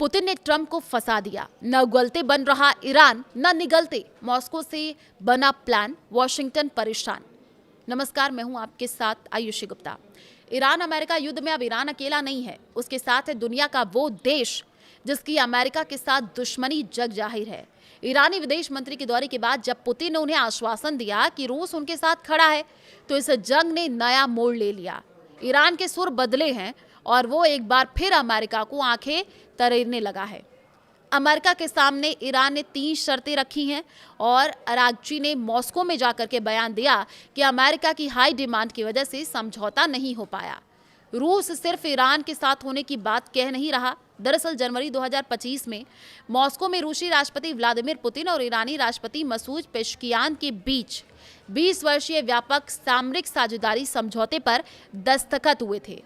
Putin ने Trump को फंसा दिया। न उगलते बन रहा ईरान, न निगलते। मॉस्को से बना प्लान, वॉशिंगटन परेशान। नमस्कार, मैं हूं आपके साथ आयुषी गुप्ता। ईरान अमेरिका युद्ध में अब ईरान अकेला नहीं है, उसके साथ है दुनिया का वो देश जिसकी अमेरिका के साथ दुश्मनी जग जाहिर है। ईरानी विदेश मंत्री के दौरे के बाद जब पुतिन ने उन्हें आश्वासन दिया कि रूस उनके साथ खड़ा है, तो इस जंग ने नया मोड़ ले लिया। ईरान के सुर बदले हैं और वो एक बार फिर अमेरिका को आंखें तरेरने लगा है। अमेरिका के सामने ईरान ने 3 शर्तें रखी हैं और अरागची ने मॉस्को में जाकर के बयान दिया कि अमेरिका की हाई डिमांड की वजह से समझौता नहीं हो पाया। रूस सिर्फ ईरान के साथ होने की बात कह नहीं रहा। दरअसल जनवरी 2025 में मॉस्को में रूसी राष्ट्रपति व्लादिमीर पुतिन और ईरानी राष्ट्रपति मसूद पेशकियान के बीच 20 वर्षीय व्यापक सामरिक साझेदारी समझौते पर दस्तखत हुए थे।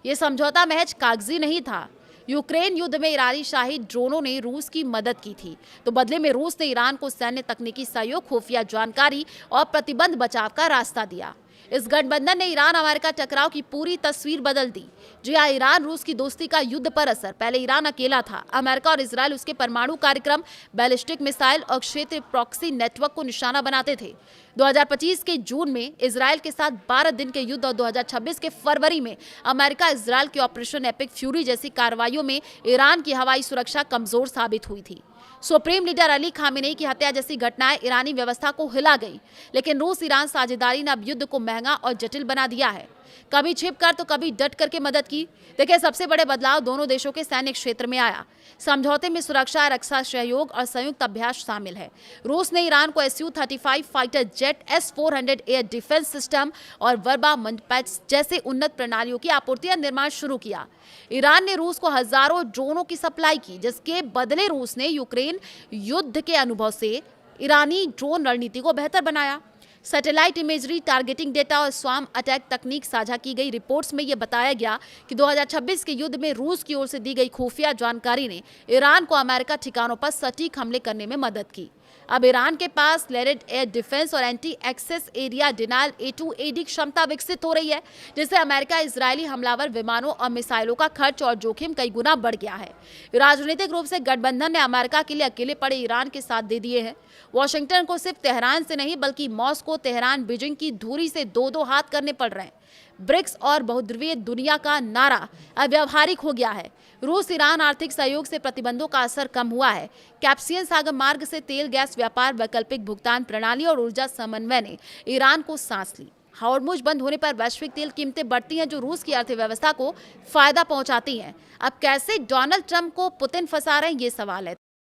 ये समझौता महज कागजी नहीं था। यूक्रेन युद्ध में ईरानी शाही ड्रोनों ने रूस की मदद की थी, तो बदले में रूस ने ईरान को सैन्य तकनीकी सहयोग, खुफिया जानकारी और प्रतिबंध बचाव का रास्ता दिया। इस गठबंधन ने ईरान अमेरिका टकराव की पूरी तस्वीर बदल दी। जी हाँ, ईरान रूस की दोस्ती का युद्ध पर असर। पहले ईरान अकेला था। अमेरिका और इजरायल उसके परमाणु कार्यक्रम, बैलिस्टिक मिसाइल और क्षेत्रीय प्रॉक्सी नेटवर्क को निशाना बनाते थे। 2025 के जून में इजरायल के साथ 12 दिन के युद्ध और 2026 के फरवरी में अमेरिका इजरायल के ऑपरेशन एपिक फ्यूरी जैसी कार्रवाइयों में ईरान की हवाई सुरक्षा कमजोर साबित हुई थी। सुप्रीम लीडर अली खामेनेई की हत्या जैसी घटनाएं ईरानी व्यवस्था को हिला गई, लेकिन रूस ईरान साझेदारी ने अब युद्ध को महंगा और जटिल बना दिया है। कभी छिपकर तो कभी डट करके मदद की। देखिए, सबसे बड़े बदलाव दोनों देशों के सैन्य क्षेत्र में आया। समझौते में सुरक्षा, रक्षा सहयोग और संयुक्त अभ्यास शामिल है। रूस ने ईरान को Su-35 fighter jet, S-400 air defence system और वर्बा मंडपैच जैसे उन्नत प्रणालियों की आपूर्ति और निर्माण शुरू किया। ईरान ने रूस को हजारों ड्रोनों की सप्लाई की, जिसके बदले रूस ने यूक्रेन युद्ध के अनुभव से ईरानी ड्रोन रणनीति को बेहतर बनाया। सैटेलाइट इमेजरी, टारगेटिंग डेटा और स्वाम अटैक तकनीक साझा की गई। रिपोर्ट्स में यह बताया गया कि 2026 के युद्ध में रूस की ओर से दी गई खुफिया जानकारी ने ईरान को अमेरिका ठिकानों पर सटीक हमले करने में मदद की। अब ईरान के पास लेरेड एयर डिफेंस और anti access area denial A2AD क्षमता विकसित हो रही है, जिससे अमेरिका इजरायली हमलावर विमानों और मिसाइलों का खर्च और जोखिम कई गुना बढ़ गया है। राजनीतिक रूप से गठबंधन ने अमेरिका के लिए अकेले पड़े ईरान के साथ दे दिए हैं। वॉशिंगटन को सिर्फ तेहरान से नहीं, बल्कि मॉस्को, तेहरान, बीजिंग की धुरी से 2-2 हाथ करने पड़ रहे हैं। ब्रिक्स और बहुध्रुवीय दुनिया का नारा अब व्यावहारिक हो गया है। रूस ईरान आर्थिक सहयोग से प्रतिबंधों का असर कम हुआ है। कैस्पियन सागर मार्ग से तेल गैस व्यापार, वैकल्पिक भुगतान प्रणाली और ऊर्जा समन्वय ने ईरान को सांस ली। हॉर्मुज बंद होने पर वैश्विक तेल कीमतें बढ़ती हैं, जो रूस की अर्थव्यवस्था को फायदा पहुंचाती हैं। अब कैसे डोनाल्ड ट्रंप को पुतिन फंसा रहे हैं, ये सवाल है।